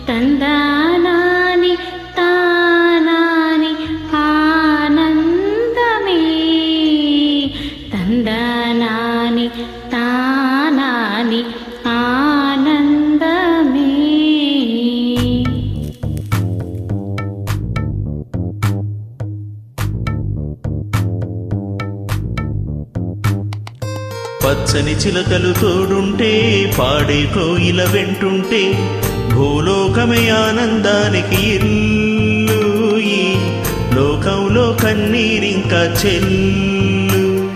తందానాని తానాని ఆనందమే తందానాని తానాని ఆనందమే. పచ్చని చిలకలు తోడుంటే పాడే కోయిల వెంటుంటే భూలోకమే ఆనందానికి ఇల్లు. ఈ లోకంలో కన్నీరింకా చెల్లు.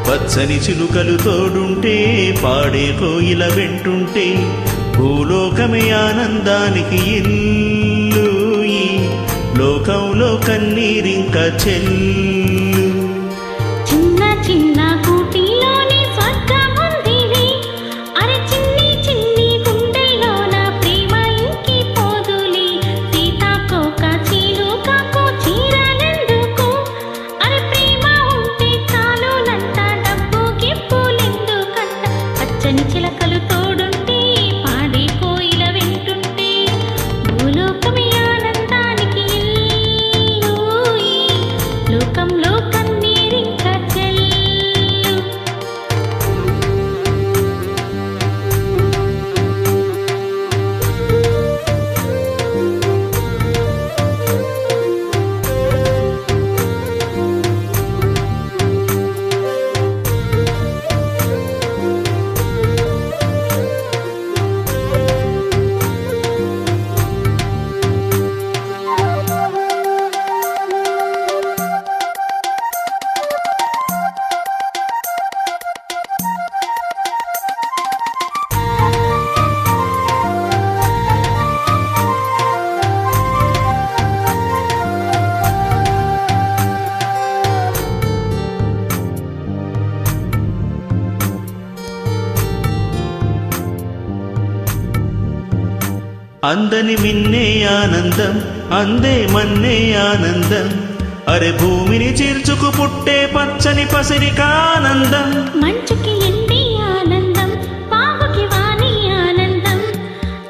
పచ్చని చిలుకలు తోడుంటే పాడే కోయిల వెంటుంటే భూలోకమే ఆనందానికి ఇల్లు. ఈ లోకంలో కన్నీరింకా చెల్లు. చిన్న చిన్న చిలకలు తోడుంటే పాడే కోయిల వెంటుంటే భూలోకమే ఆనందానికి ఇల్లు. లోకంలో కన్నీరింక చెల్లు. అందని మిన్నే ఆనందం అందే మన్నే ఆనందం. అరే భూమిని చీల్చుకు పుట్టే పచ్చని పసిరికానందం. మంచుకి ఎండి ఆనందం పావుకి వాణి ఆనందం.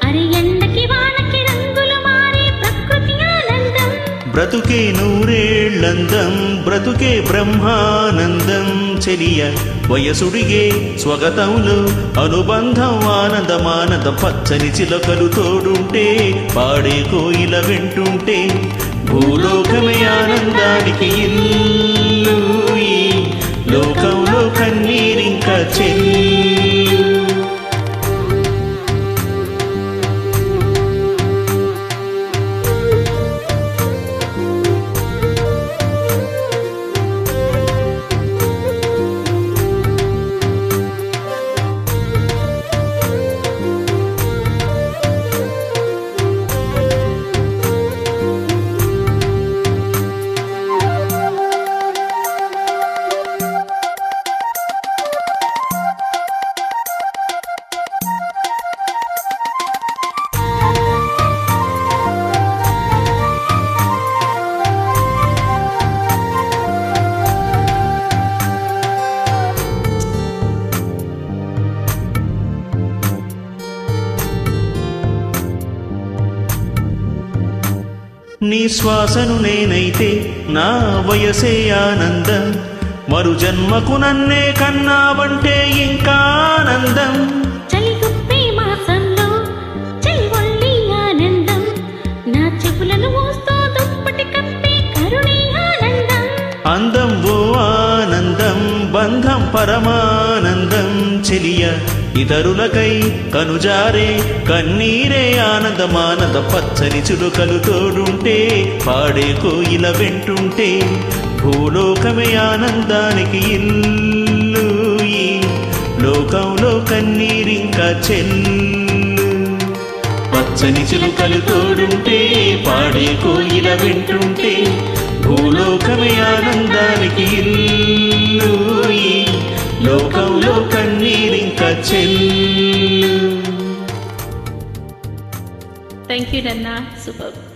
అరే ఎండకి వానకి రంగులు మారే ప్రకృతి ఆనందం. బ్రతుకే నూరేళ్లందం బ్రతుకే బ్రహ్మానందం. చెలియ వయసుడిగే స్వగతంలో అనుబంధం ఆనందమానందం. పచ్చని చిలకలు తోడుంటే పాడే కోయిల వెంటుంటే భూలోకమే ఆనందానికి ఇల్లు. ఈ లోకంలో కన్నీరింకా చెల్లు. నీ శ్వాసను నేనైతే నా వయసే ఆనందం. మరు జన్మకు నన్నే కన్నావంటే ఇంకా ఆనందం. చలిగుప్పే మాసంలో చెల్వొల్లి ఆనందం. నా చెవులను మోస్తూ దుప్పటి కప్పే కరుణే ఆనందం. అందం ఓ ఆనందం బంధం పరమానందం. చెలియ ఇతరులకై కనుజారే కన్నీరే ఆనందమానంద. పచ్చని చిలుకలు తోడుంటే పాడే కోయిల వెంటుంటే భూలోకమే ఆనందానికి ఇల్లు. ఈ లోకంలో కన్నీరింకా చెల్లు. పచ్చని చిలుకలు తోడుంటే పాడే కోయిల వెంటుంటే భూలోకమే ఆనందానికి ఇల్లు. ఈ లోకంలో కన్నీరింకా చెల్లు. థ్యాంక్ యూ నన్నా. సూపర్.